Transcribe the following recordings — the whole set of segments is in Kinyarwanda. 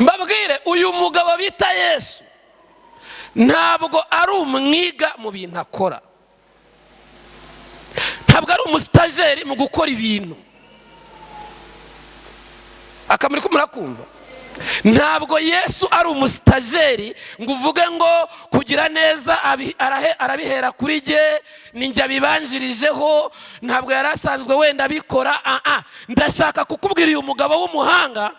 mbabwire uyu mugabo bita Yesu ntabwo ari umwiga mu bintu akora, ntabwo ari umustajeri mu gukora ibintu. Akamuri ko murakumva? Ntabwo Yesu ari umustajeri ngo uvuge ngo kugira neza arabihera kuri jye ninjye bibanjirijeho, ntabwo yarasanzwe wenda bikora. Ndashaka kukubwira uyu mugabo w'umuhanga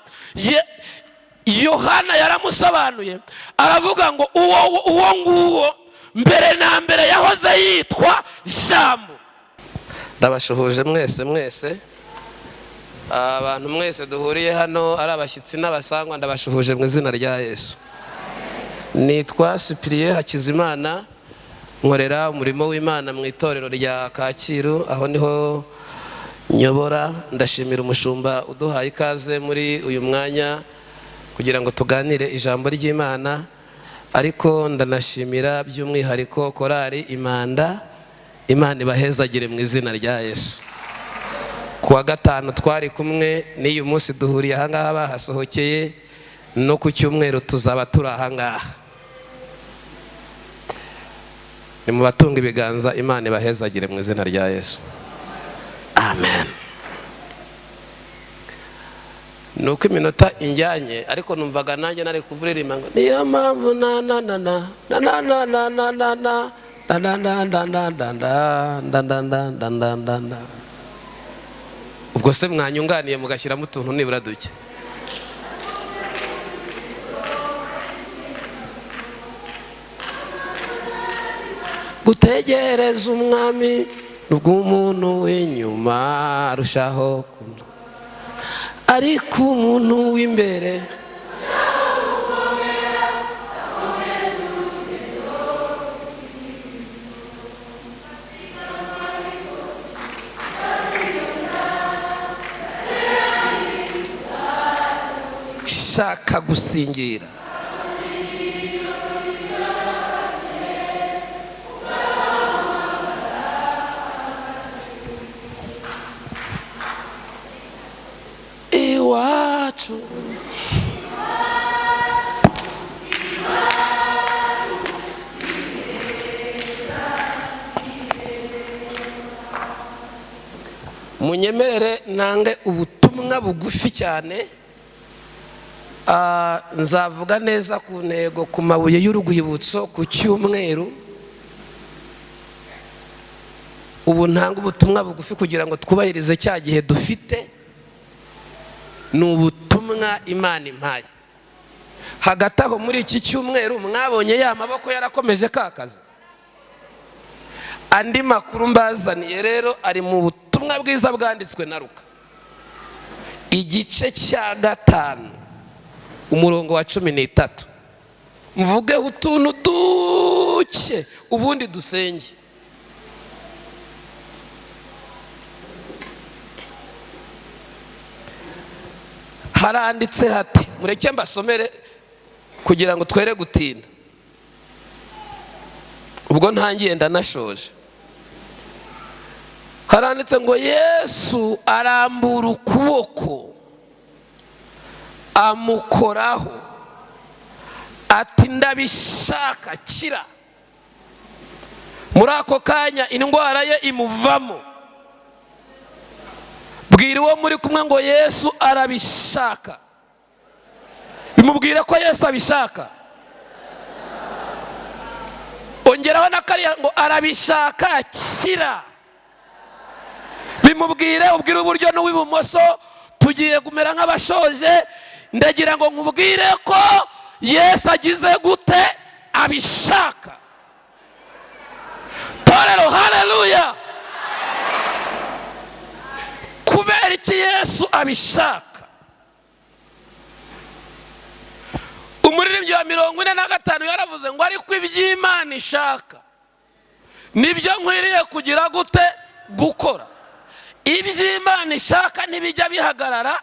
Yohana yaramusobanuye, aravuga ngo uwo nguwo mbere na mbere yahoze yitwa Jambo. Ndabashuhuje mwese abantu mwese duhuriye hano ari abashyitsi n'abasangwa, ndabashuhuje mu izina rya Yesu. Nitwa Cyprien Hakizimana, nkorera umurimo w'Imana mu itorero rya Kacyiru, aho niho nyobora. Ndashimira umushumba uduhaye ikaze muri uyu mwanya kugira ngo tuganire ijambo ry'Imana, ariko ndanashimira by'umwihariko korari Imanda. Imana ibahezagire mu izina rya Yesu. Kuwa gatanu twari kumwe, n'uyu munsi duhuriye aha ngaha bahasohokeye, no ku cyumweru tuzaba turi aha ngaha. Ni mu batunga ibiganza, Imana ibahezagire mu izina rya Yesu. Amen. Nuko iminota injyanye, ariko numvaga nanjye nari kuvuririmba ngo niyo mpamvu ubwo se mwanyunganiye mugashyiramo utuntu nibura duke. Gutegereza umwami n'ubw'umuntu w'inyuma arushaho kuno, ariko umuntu w'imbere shaka gusingira. Iwacu munyemerere nange ubutumwa bugufi cyane. Nzavuga neza ku ntego ku mabuye y'urwibutso ku cyumweru. Ubu ntanga ubutumwa bugufi kugira ngo twubahirize cya gihe dufite. Ni ubutumwa Imana impaye. Hagati aho muri iki cyumweru mwabonye ya maboko yarakomeje kakaza. Andi makuru mbazaniye rero ari mu butumwa bwiza bwanditswe na Luka, igice cya 5 umurongo wa 13. Mvugeho utuntu duke ubundi dusenge. Haranditse hati, mureke mbasomere kugira ngo twere gutinda, ubwo ntangiye ndanashoje. Haranditse ngo Yesu arambura ukuboko amukoraho ati ndabishaka kira. Muri ako kanya indwara ye imuvamo. Bwira uwo muri kumwe ngo Yesu arabishaka. Bimubwire ko Yesu abishaka. Ongeraho na kariya ngo arabishaka kira. Bimubwire ubwire uburyo n'uw'ibumoso tugiye kumera nk'abashoje. Ndagira ngo nkubwire ko Yesu agize gute abishaka. Torero haleluya. Kubera iki Yesu abishaka? Umuririmbyi wa 45 yaravuze ngo ariko iby'Imana ishaka nibyo nkwiriye kugira gute gukora. Iby'Imana ishaka ntibijya bihagarara.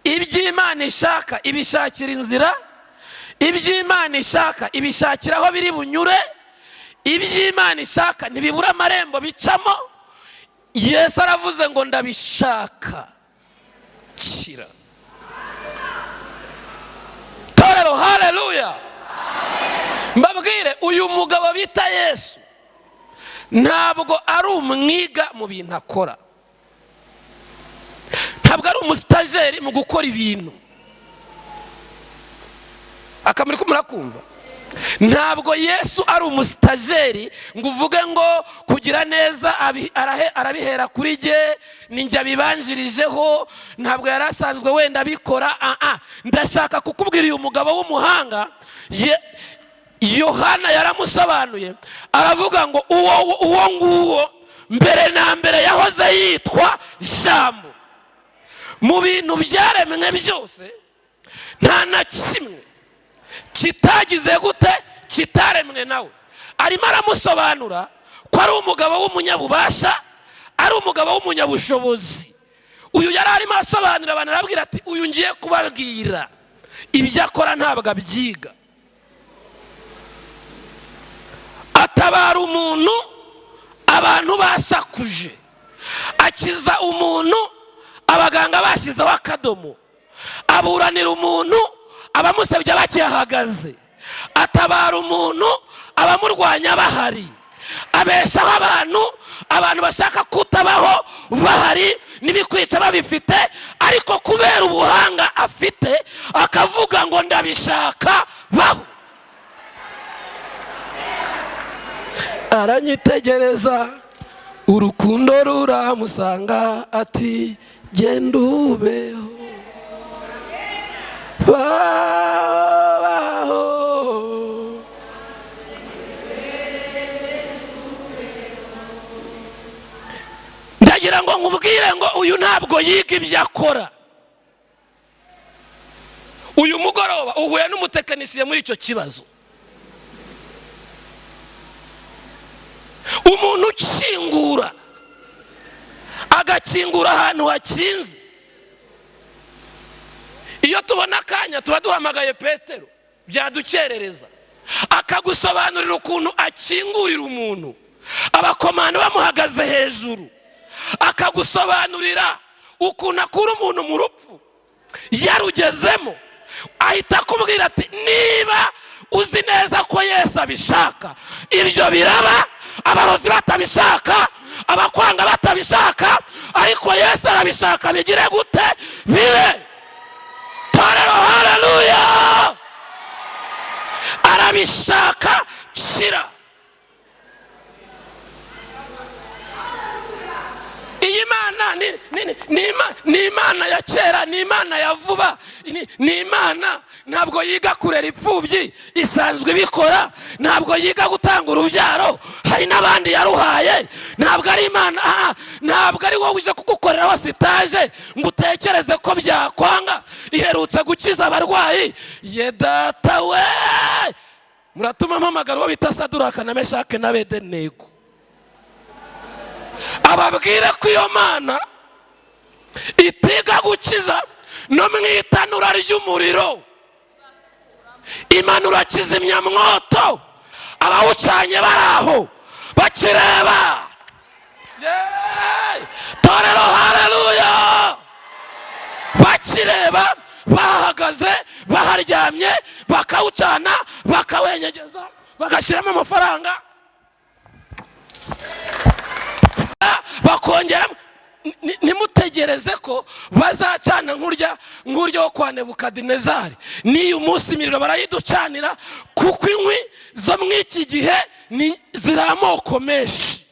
Iby'Imana ishaka ibishakira inzira. Iby'Imana ishaka ibishakira aho biri bunyure. Iby'Imana ishaka ntibibura amarembo bicamo. Yesu aravuze ngo ndabishaka kira. haleluya. Mbabwire, uyu mugabo bita Yesu ntabwo ari umwiga mu bintu akora, ntabwo ari umustajeri mu gukora ibintu. Akamuri ko murakumva? Ntabwo Yesu ari umustajeri ngo uvuge ngo kugira neza arabihera kuri jye ninjye bibanjirijeho, ntabwo yari asanzwe wenda bikora. Ndashaka kukubwira uyu mugabo w'umuhanga Yohana yaramusobanuye, aravuga ngo uwo nguwo mbere na mbere yahoze yitwa Jambo. Mu bintu byaremwe byose nta na kimwe kitagize gute kitaremwe nawe. Arimo aramusobanura ko ari umugabo w'umunyabubasha, ari umugabo w'umunyabushobozi. Uyu yari arimo asobanurira abantu, arabwira ati uyu ngiye kubabwira ibyo akora ntabwo abyiga. Atabara umuntu abantu basakuje, akiza umuntu abaganga bashyizeho akadomo, aburanira umuntu abamusebya bakihagaze, atabara umuntu abamurwanya bahari, abeshaho abantu bashaka kutabaho bahari n'ibikwica babifite, ariko kubera ubuhanga afite akavuga ngo ndabishaka baho. Aranyitegereza urukundo ruramusanga ati genda ubeho baho. Ndagira ngo nkubwire ngo uyu ntabwo yiga ibyo akora. Uyu mugoroba uhuye n'umutekinisiye muri icyo kibazo, umuntu ukingura agakingura ahantu hakinze. Iyo tubona akanya tuba duhamagaye Petero byadukerereza akagusobanurira ukuntu akingurira umuntu, abakomando bamuhagaze hejuru, akagusobanurira ukuntu akura umuntu mu rupfu yarugezemo. Ahita akubwira ati niba uzi neza ko Yesu abishaka ibyo biraba, abarozi batabishaka, abakwanga batabishaka, ariko Yesu arabishaka bigire gute bibe. Torero haleluya, arabishaka shira. Iyi Mana ni Imana ya kera, ni Imana ya vuba, ni Imana ntabwo yiga kurera ipfubyi, isanzwe bikora. Ntabwo yiga gutanga urubyaro, hari n'abandi yaruhaye. Ntabwo ari Imana, ntabwo ari wowe uje kugukorera wasitaje ngo utekereze ko byakwanga. Iherutse gukiza abarwayi. Ye data we, muratuma mpamagara uwo bita Saduraka na Meshake na Abedenego, ababwire ko iyo Mana itiga gukiza no mu itanura ry'umuriro, imanura kizimyamwoto, abawucanye baraho bakireba. Torero haleluya, bakireba bahagaze baharyamye, bakawucana bakawenyegeza bagashyiramo amafaranga bakongeramo. Nimutegereze ko bazacana nk'uryo wo kwa Nebukadinezari. N'iyu munsi imiriro barayiducanira, kuko inkwi zo mu iki gihe ziri amoko menshi.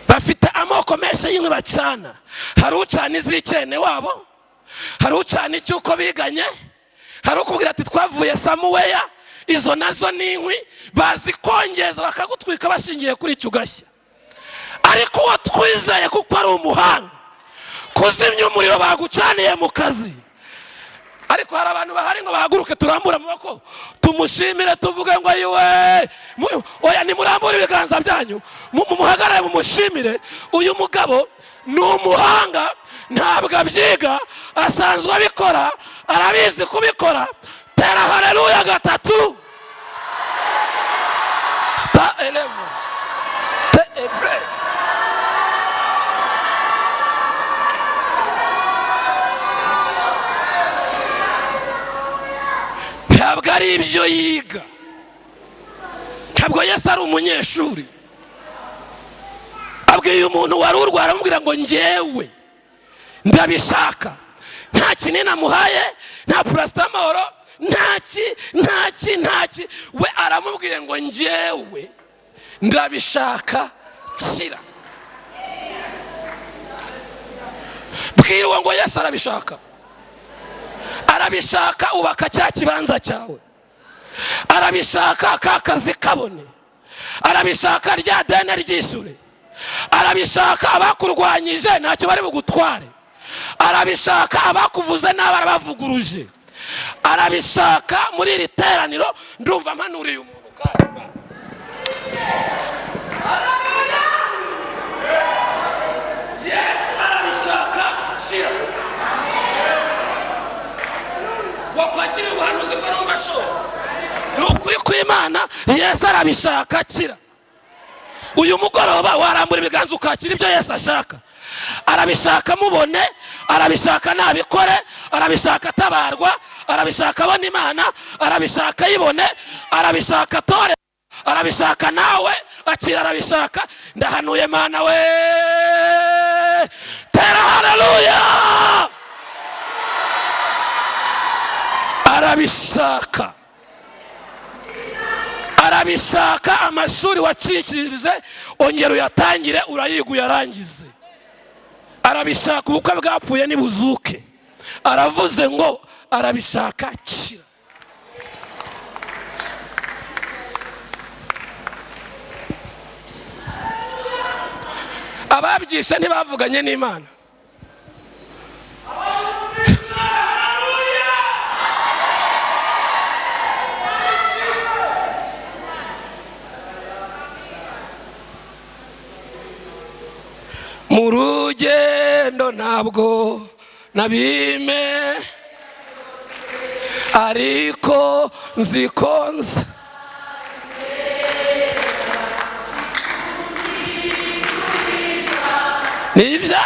Bafite amoko menshi y'inkwi bacana. Hari ucana iz'ikene wabo, hari ucana icyuko biganye, hari ukubwira ati twavuye Samuweya. Izo nazo ni inkwi bazikongeza bakagutwika bashingiye kuri icyo ugashya. Ariko uwo twizeye kuko ari umuhanga, kuzimya umuriro bagucaniye mu kazi. Ariko hari abantu bahari ngo bahaguruke turambura amaboko tumushimire, tuvuge ngo yiwe, oya nimurambure ibiganza byanyu muhagarare mumushimire. Uyu mugabo ni umuhanga, ntabwo abyiga, asanzwe abikora, arabizi kubikora. Tera haleluya gatatu. Star 11 te ebre. hari ibyo yiga. Ntabwo Yesu ari umunyeshuri. Abwiye umuntu wari urwara aramubwira ngo njyewe ndabishaka. Nta kinini amuhaye, nta paracetamol, ntaki. We aramubwiye ngo njyewe ndabishaka, kira. Bwira ngo Yesu arabishaka. Arabishaka ubaka cya kibanza cyawe. Arabishaka kakazi kabone. Arabishaka rya deni ryishure. Arabishaka abakurwanyije ntacyo bari bugutware. Arabishaka abakuvuze n'abarabavuguruje. Arabishaka muri iri teraniro ndumva mpanuriye umuntu kandi. Yesu arabishaka, shira. Wakwakira ubuhanuzi ko n'ubashoza. Nukuri kw'Imana Yesu arabishaka, kira. Uyu mugoroba warambura ibiganza ukakira ibyo Yesu ashaka. Arabishaka mubone, arabishaka nabikore, arabishaka tabarwa, arabishaka abona Imana, arabishaka yibone, arabishaka tore, arabishaka nawe akira, arabishaka. Ndahanuye Mana we, tera haleluya. Arabishaka. Arabishaka amashuri wacikirije ongera uyatangire, urayiga uyarangize. Arabishaka ubukwe bwapfuye nibuzuke. Aravuze ngo arabishaka, kira. Ababyishe ntibavuganye n'Imana. Mu rugendo ntabwo nabime, ariko nzikonza. Nibya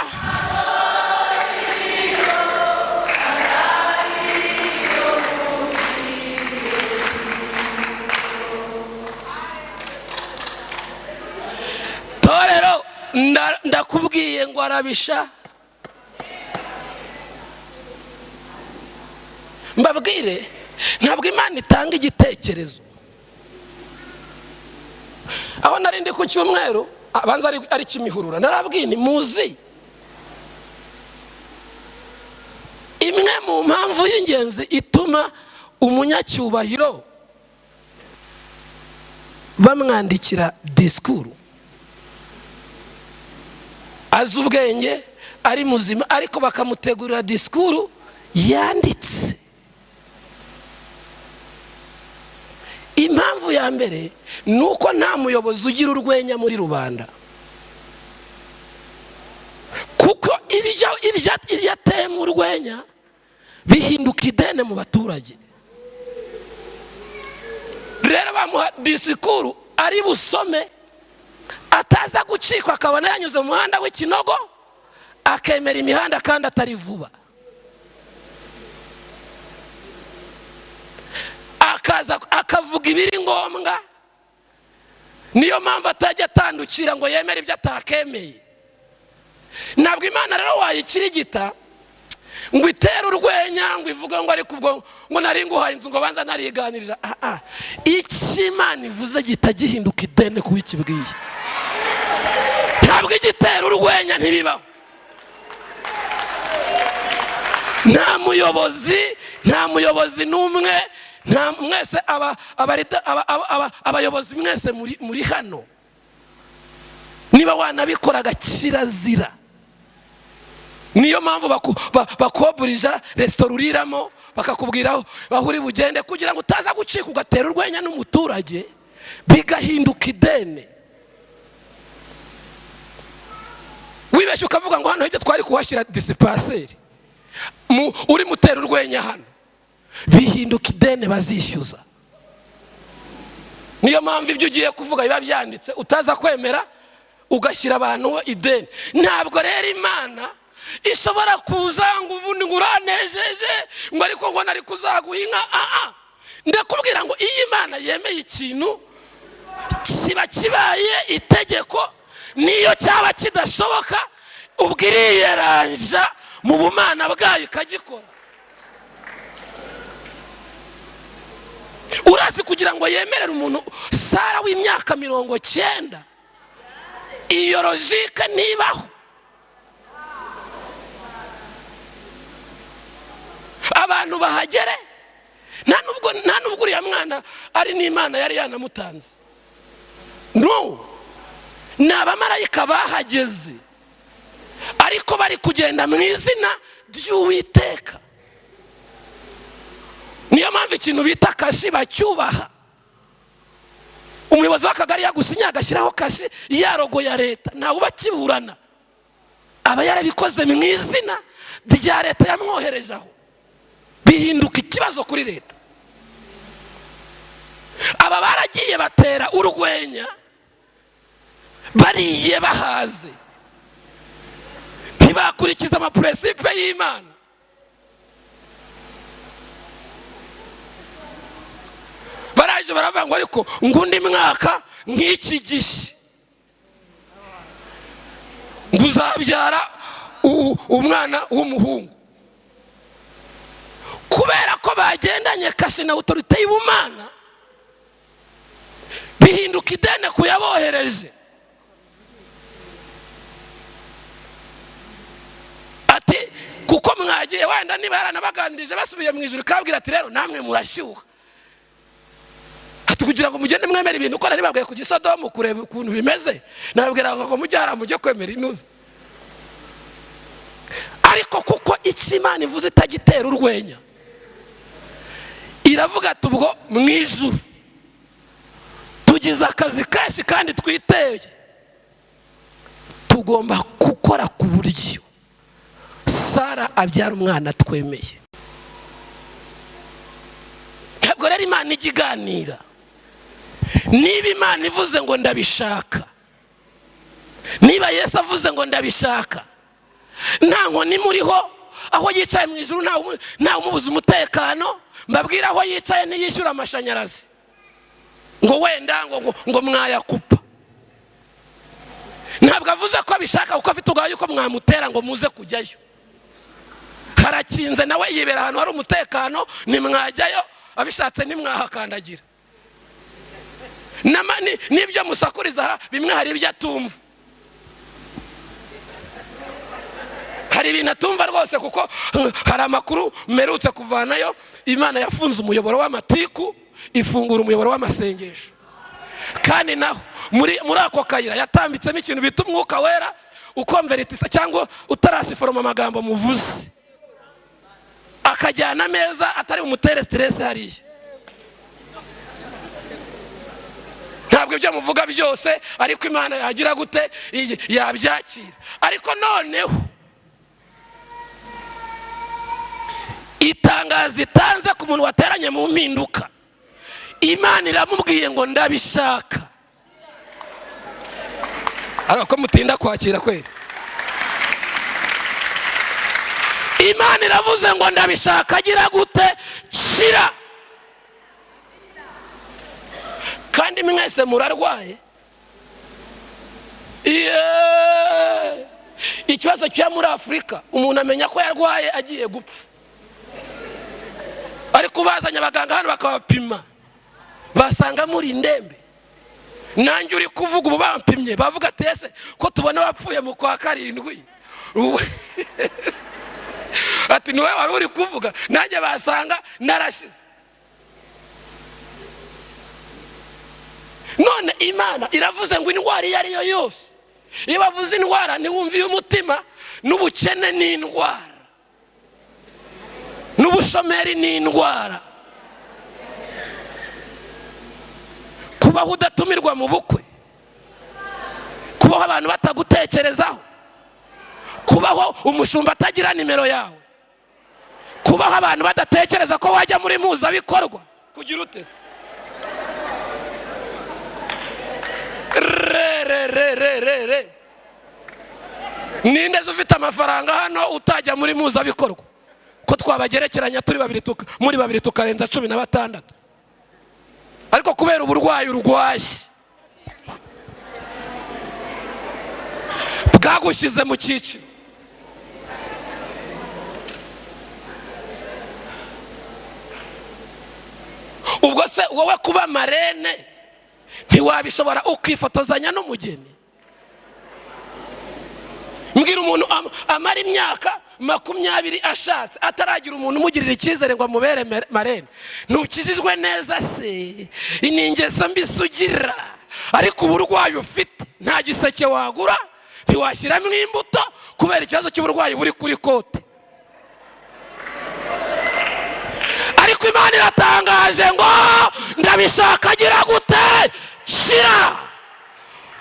torero ndakubwiye ngo arabisha. Mbabwire ntabwo Imana itanga igitekerezo. Aho nari ndi ku cyumweru abanza ari Kimihurura, narabwiye ni muzi imwe mu mpamvu y'ingenzi ituma umunyacyubahiro bamwandikira disikuru, azi ubwenge, ari muzima, ariko bakamutegurira disikuru yanditse. Impamvu ya mbere nuko nta muyobozi ugira urwenya muri rubanda, kuko ibyo yateye mu rwenya bihinduka idene mu baturage. Rero bamuha disikuru ari busome, ataza gucikwa akabona yanyuze mu muhanda w'ikinogo, akemera imihanda kandi atari vuba. Akaza akavuga ibiri ngombwa. Niyo mpamvu atajya atandukira ngo yemere ibyo atakemeye. Ntabwo Imana rero wayikirigita ngo itere urwenya ngo ivuga ngo ariko ubwo ngo nari nguhaye inzu ngo banza nariganirira. Icyo Imana ivuze gita gihinduka idene ku wikibwiye. Ntabwo igitera urwenya ntibibaho. Nta muyobozi n'umwe, nta mwese abayobozi mwese muri hano niba wanabikoraga kirazira. Niyo mpamvu bakoburija resitora uriramo, bakakubwiraho aho uri bugende kugira ngo utaza gucika ugatera urwenya n'umuturage bigahinduka idene. Wibeshye ukavuga ngo hano hirya twari kuhashyira disipaseri, uri mutera urwenya hano bihinduka idene bazishyuza. Niyo mpamvu ibyo ugiye kuvuga biba byanditse, utaza kwemera ugashyira abantu idene. Ntabwo rero Imana ishobora kuza ngo ubundi nguranejeje ngo ariko ngo nari kuzaguha inka. ndakubwira ngo iyo Imana yemeye ikintu kiba kibaye itegeko, niyo cyaba kidashoboka ubwo iriyeranja mu bumana bwayo ikagikora. Urazi kugira ngo yemerere umuntu Sara w'imyaka 90, iyo logike ntibaho. Abantu bahagere nta nubwo uriya mwana ari n'Imana yari yanamutanze. No, ni abamarayika bahageze ariko bari kugenda mu izina ry'Uwiteka. Niyo mpamvu ikintu bita kashi bacyubaha. Umuyobozi w'akagari yagusinya agashyiraho kashi ya rogo ya leta, ntawe ubakiburana, aba yarabikoze mu izina rya leta yamwoherejeho, bihinduka ikibazo kuri leta. Aba baragiye batera urwenya, bariye bahaze, ntibakurikiza amaprincipe y'Imana. Baraje baravuga ngo ariko ngundi mwaka nk'iki gihe nguzabyara umwana w'umuhungu. Kubera ko bagendanye kashe na autorite y'Ubumana, bihinduka idene kuyabohereje. Ati kuko mwagiye wenda niba yaranabaganirije basubiye mu ijuru kabwira ati rero namwe murashyuha, ati kugira ngo mugende mwemera ibintu uko nari babwiye ku Gisodomu kureba ukuntu bimeze, nababwira ngo mujyara mujye kwemera inuze. Ariko kuko Imana ivuze itagitera urwenya, iravuga ati ubwo mu ijuru tugize akazi kenshi kandi twiteye, tugomba gukora ku buryo Sara abyara umwana twemeye. Ntabwo rero Imana ikiganira. Niba Imana ivuze ngo ndabishaka, niba Yesu avuze ngo ndabishaka, nta nkoni muriho, aho yicaye mu ijuru nta umubuza umutekano. Mbabwira aho yicaye ntiyishyura amashanyarazi ngo wenda ngo mwayakupa. Ntabwo avuze ko abishaka kuko afite ubwoba yuko mwamutera ngo muze kujyayo. Harakinze nawe yibera ahantu hari umutekano, nimwajyayo, abishatse nimwahakandagira. Nibyo musakuriza bimwe hari ibyo atumva. Hari ibintu atumva rwose kuko hari amakuru mperutse kuvanayo, Imana yafunze umuyoboro w'amatiku, ifungura umuyoboro w'amasengesho. Kandi naho muri ako kayira yatambitsemo ikintu bita umwuka wera, ukonveritisa cyangwa utarasiforoma amagambo muvuze, akajyana ameza atari umutere stress hariya. Ntabwo ibyo muvuga byose ariko Imana yagira gute yabyakira. Ariko noneho itangazo itanze ku muntu wateranye mu mpinduka, Imana iramubwiye ngo ndabishaka. Ariko mutinda kwakira kweli. Imana iravuze ngo ndabishaka, agira gute shira. Kandi mwese murarwaye. Ikibazo cya muri Afrika, umuntu amenya ko yarwaye agiye gupfa, ariko bazanye abaganga hano bakabapima basanga muri ndembe. Nanjye uri kuvuga ubu bampimye bavuga tese ko tubona bapfuye mu kwa 7. Ati niwe wari uri kuvuga, nanjye basanga narashize. None Imana iravuze ngo indwara iyo ariyo yose, iyo bavuze indwara ntiwumviye umutima, n'ubukene ni indwara, n'ubushomeri ni indwara, kubaho udatumirwa mu bukwe, kubaho abantu batagutekerezaho, kubaho umushumba atagira nimero yawe, kubaho abantu badatekereza ko wajya muri muzabikorwa, kugira uteze. Ninde ufite amafaranga hano utajya muri muzabikorwa? Ko twabagerekeranya turi babiri muri babiri tukarenza 16. ariko kubera uburwayi urwaye bwagushyize mu cyiciro, ubwo se wowe kuba marene ntiwabishobora ukifotozanya n'umugeni? mbwira umuntu amara imyaka 20 ashatse ataragira umuntu umugirira icyizere ngo amubere marene. Ntukizizwe neza se? Ni ingeso mbi ugira, ariko uburwayi ufite nta giseke wagura, ntiwashyiramo imbuto kubera ikibazo cy'uburwayi buri kuri kote. ariko Imana iratangaje ngo ndabishaka agira gute shira.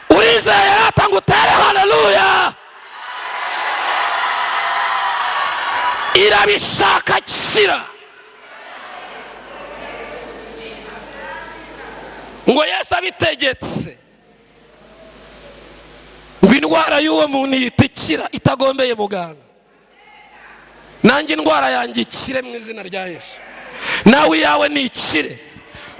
Urizeye ratanga utere haleluya. Irabishaka shira. ngo Yesu abitegetse ngo indwara y'uwo muntu yitikira itagombeye muganga. Nanjye indwara yanjye ikire mu izina rya Yesu, nawe yawe ni ikire,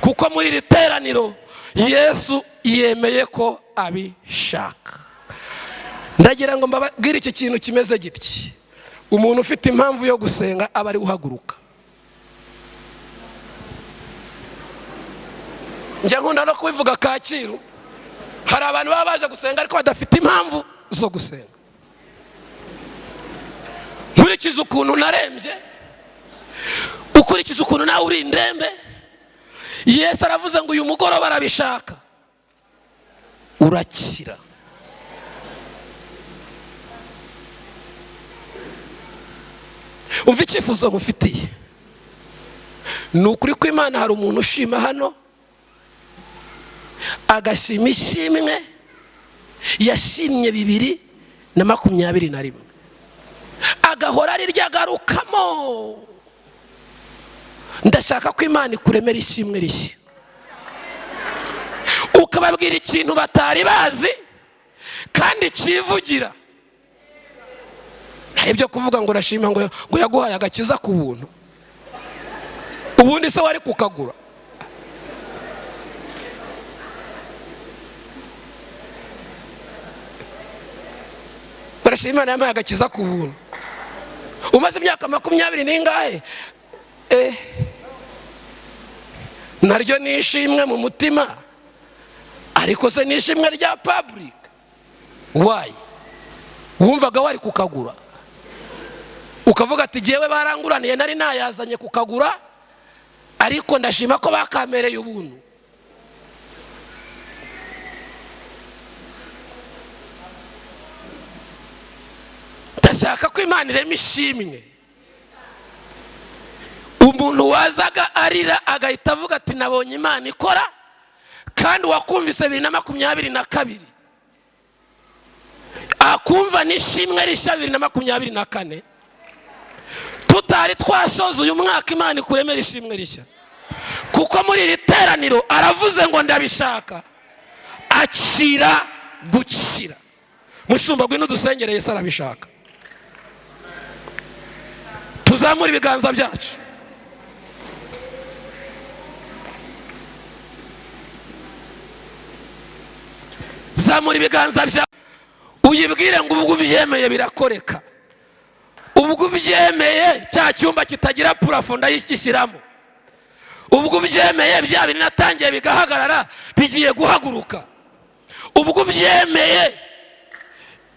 kuko muri iri teraniro Yesu yemeye ko abishaka. Ndagira ngo mbabwire iki kintu kimeze gitya: umuntu ufite impamvu yo gusenga aba ari uhaguruka. Njye nkunda no kubivuga Kacyiru, hari abantu baba baje gusenga ariko badafite impamvu zo gusenga. Nkurikije ukuntu narembye, ukurikije ukuntu nawe uri indembe, Yesu aravuze ngo uyu mugoroba arabishaka urakira. Umva icyifuzo ngufitiye. Ni ukuri ko Imana hari umuntu ushima hano agashima ishimwe yashimye 2021 agahora ari ryagarukamo. Ndashaka ko Imana ikuremera ishimwe rishya, ukababwira ikintu batari bazi kandi kivugira. Ibyo kuvuga ngo urashima ngo yaguhaye agakiza ku buntu, ubundi se wari kukagura? Urashima Imana yampaye agakiza ku buntu, umaze imyaka 20 n'ingahe? Naryo nishimwe mu mutima, ariko se nishimwe rya public. Why? Wumvaga wari kukagura ukavuga ati jewe baranguraniye nari nayazanye kukagura, ariko ndashima ko bakamereye ubuntu. Ndashaka ko Imana irema ishimwe. Umuntu wazaga arira agahita avuga ati nabonye Imana ikora, kandi wakumvise 2022 akumva nishimwe rishya 2024, tutari twashoza uyu mwaka Imana ikuremera ishimwe rishya. Kuko muri iri teraniro aravuze ngo ndabishaka akira gukira. Mushumba gwino dusengere Yesu arabishaka. Tuzamura ibiganza byacu. Zamura ibiganza byacu uyibwire ngo ubwo ubyemeye birakoreka. Ubwo ubyemeye cya cyumba kitagira plafond ndayishyiramo. Ubwo ubyemeye bya bintu natangiye bigahagarara bigiye guhaguruka. Ubwo ubyemeye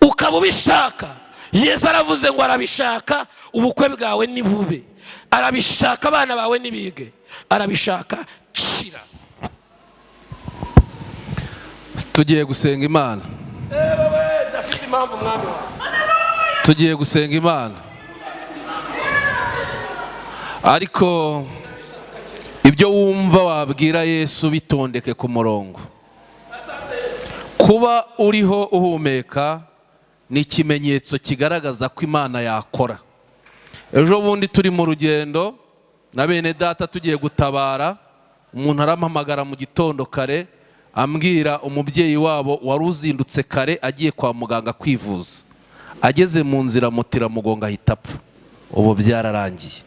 ukaba ubishaka, Yesu aravuze ngo arabishaka ubukwe bwawe ni bube, arabishaka abana bawe nibige, arabishaka kira. Tugiye gusenga Imana. Dafite impamvu mwami wawe. Tugiye gusenga Imana, ariko ibyo wumva wabwira Yesu bitondeke ku murongo. Kuba uriho uhumeka ni ikimenyetso kigaragaza ko Imana yakora. Ejo bundi turi mu rugendo na bene data tugiye gutabara, umuntu arampamagara mu gitondo kare ambwira umubyeyi wabo wari uzindutse kare agiye kwa muganga kwivuza, ageze mu nzira mutira mugonga ahita apfa. ubu byararangiye.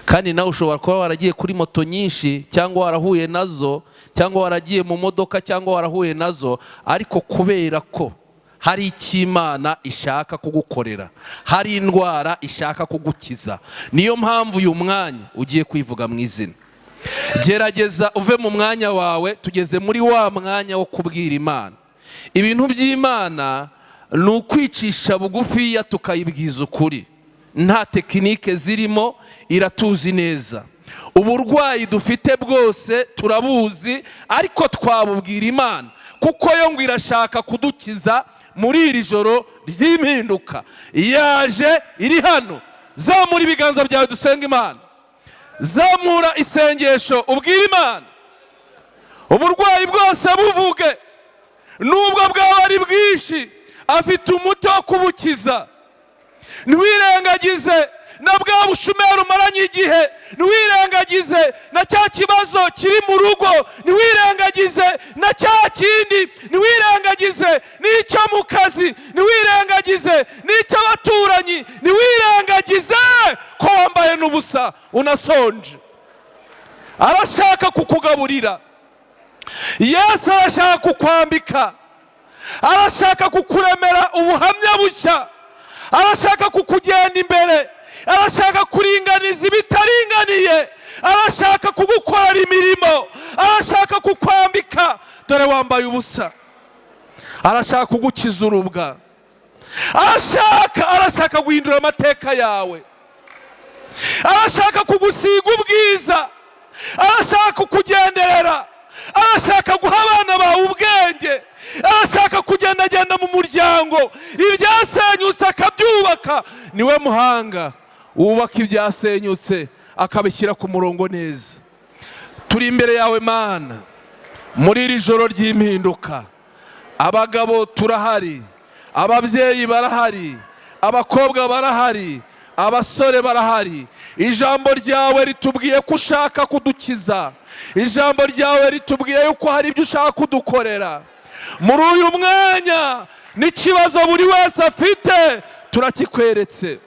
Kandi nawe ushobora kuba waragiye kuri moto nyinshi, cyangwa warahuye nazo, cyangwa waragiye mu modoka, cyangwa warahuye nazo, ariko kubera ko hari icyo Imana ishaka kugukorera, hari indwara ishaka kugukiza, niyo mpamvu uyu mwanya ugiye kwivuga mu izina. Gerageza uve mu mwanya wawe, tugeze muri wa mwanya wo kubwira Imana. Ibintu by'Imana ni ukwicisha bugufiya tukayibwiza ukuri, nta tekinike zirimo, iratuzi neza. Uburwayi dufite bwose turabuzi, ariko twabubwira Imana, kuko yo ngo irashaka kudukiza muri iri joro ry'impinduka. Yaje iri hano. Zamura ibiganza byawe dusenga Imana. Zamura isengesho ubwira Imana. Uburwayi bwose buvuge, nubwo bwaba ari bwinshi, afite umuti wo kubukiza. Ntiwirengagize na bwa bushumeri umaranye igihe, ntiwirengagize na cya kibazo kiri mu rugo, ntiwirengagize na cya kindi, ntiwirengagize n'icyo mu kazi, ntiwirengagize n'icyo abaturanyi, ntiwirengagize ko wambaye n'ubusa unasonje. Arashaka kukugaburira. Yesu arashaka kukwambika, arashaka kukuremera ubuhamya bushya, arashaka kukugenda imbere, arashaka kuringaniza ibitaringaniye, arashaka kugukorera imirimo, arashaka kukwambika. Dore wambaye ubusa, arashaka kugukiza urubwa, arashaka guhindura amateka yawe, arashaka kugusiga ubwiza, arashaka kukugenderera, arashaka guha abana bawe ubwenge, arashaka kugendagenda mu muryango, ibyasenyutse akabyubaka. Niwe muhanga wubaka ibyasenyutse akabishyira ku murongo neza. Turi imbere yawe Mana muri iri joro ry'impinduka. Abagabo turahari, ababyeyi barahari, abakobwa barahari, abasore barahari. Ijambo ryawe ritubwiye ko ushaka kudukiza, ijambo ryawe ritubwiye yuko hari ibyo ushaka kudukorera. Muri uyu mwanya n'ikibazo buri wese afite turakikweretse.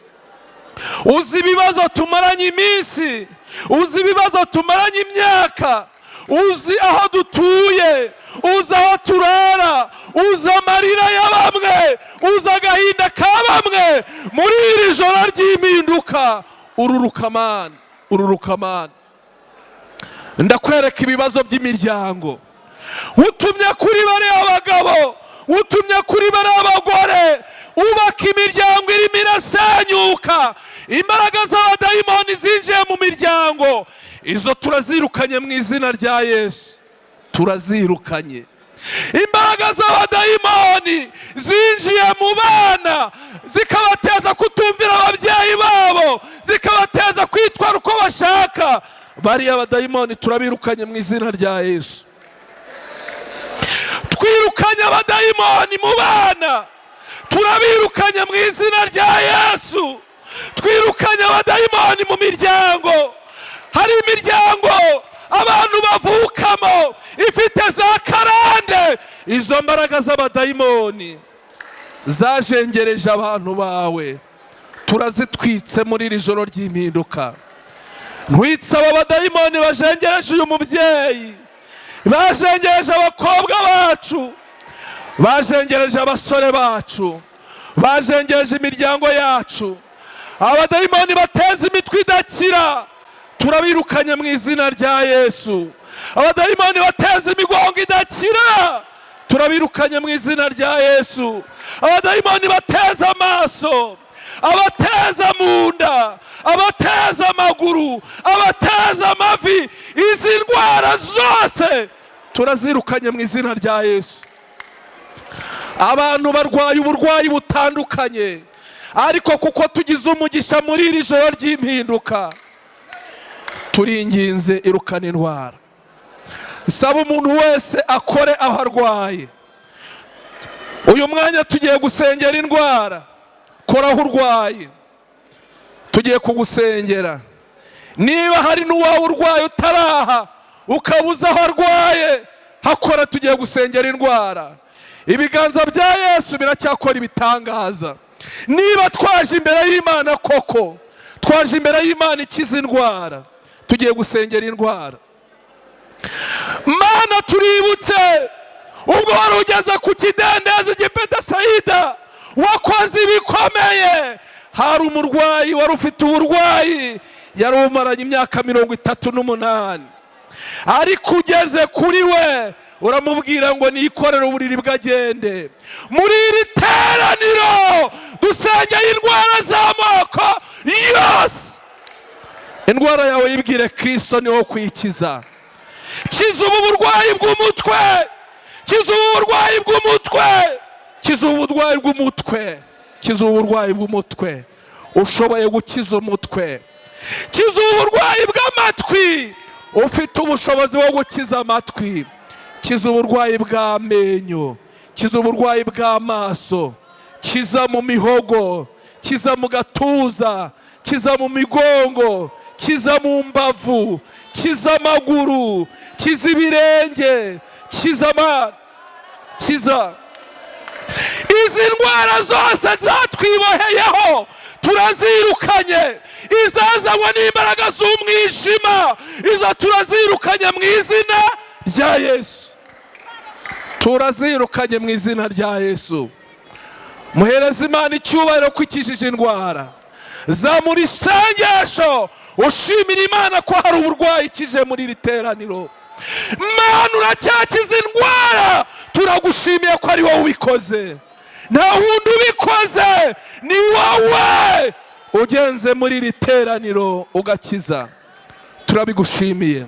Uzi ibibazo tumaranye iminsi, uzi ibibazo tumaranye imyaka, uzi aho dutuye, uzi aho turara, uzi amarira ya bamwe, uzi agahinda ka bamwe. Muri iri joro ry'impinduka ururuka Mana, ururuka Mana. Ndakwereka ibibazo by'imiryango, utumye kuri bariya abagabo, utumye kuri bariya abagore. Ubaka imiryango irimo irasenyuka, imbaraga z'abadayimoni zinjiye mu miryango, izo turazirukanye mu izina rya Yesu. Turazirukanye. Imbaraga z'abadayimoni zinjiye mu bana, zikabateza kutumvira ababyeyi babo, zikabateza kwitwara uko bashaka. Bariya abadayimoni turabirukanye mu izina rya Yesu. Twirukanye abadayimoni mu bana, turabirukanye mu izina rya Yesu. Twirukanye abadayimoni mu miryango. Hari imiryango abantu bavukamo ifite za karande, izo mbaraga z'abadayimoni zajengereje abantu bawe, turazitwitse muri iri joro ry'impinduka. Ntwitse aba badayimoni bajengereje uyu mubyeyi, bajengereje abakobwa bacu, bajengereje abasore bacu, bajengereje imiryango yacu. Abadayimoni bateza imitwe idakira, turabirukanye mu izina rya Yesu. Abadayimoni bateza imigongo idakira, turabirukanye mu izina rya Yesu. Abadayimoni bateza amaso, abateza mu nda, abateza amaguru, abateza amavi, izi ndwara zose turazirukanye mu izina rya Yesu. Abantu barwaye uburwayi butandukanye, ariko kuko tugize umugisha muri iri joro ry'impinduka, turinginze irukana indwara. Nsaba umuntu wese akore aho arwaye. Uyu mwanya tugiye gusengera indwara. Kora aho urwaye, tugiye kugusengera. Niba hari n'uwawe urwaye utaraha, ukabuza aho arwaye, hakora, tugiye gusengera indwara. Ibiganza bya Yesu biracyakora ibitangaza. Niba twaje imbere y'Imana koko twaje imbere y'Imana ikiza indwara, tugiye gusengera indwara. Mana tuributse ubwo wari ugeze ku kidendezi cy'Ibetesayida wakoze ibikomeye. Hari umurwayi wari ufite uburwayi, yari umaranye imyaka 38, ariko ugeze kuri we uramubwira ngo nikorere uburiri bw'agende. Muri iri teraniro dusengeye indwara z'amoko yose. Indwara yawe yibwire Kristo niwo kwikiza. Kiza ubu burwayi bw'umutwe, kiza ubu burwayi bw'umutwe, kiza ubu burwayi bw'umutwe, kiza ubu burwayi bw'umutwe. Ushoboye gukiza umutwe. Kiza ubu burwayi bw'amatwi, ufite ubushobozi bwo gukiza amatwi. Kiza uburwayi bw'amenyo, kiza uburwayi bw'amaso, kiza mu mihogo, kiza mu gatuza, kiza mu migongo, kiza mu mbavu, kiza amaguru, kiza ibirenge, kiza izi ndwara zose zatwiboheyeho turazirukanye. Izazanywe n'imbaraga z'umwijima, izo turazirukanye mu izina rya Yesu. Turazirukanye mu izina rya Yesu. Muhereza Imana icyubahiro ko ikijije indwara. Zamura isengesho ushimira Imana ko hari uburwayi ikije muri iri teraniro. Mana uracyakiza indwara, turagushimiye ko ari wowe ubikoze. Nta wundi ubikoze, ni wowe ugenze muri iri teraniro ugakiza. Turabigushimiye.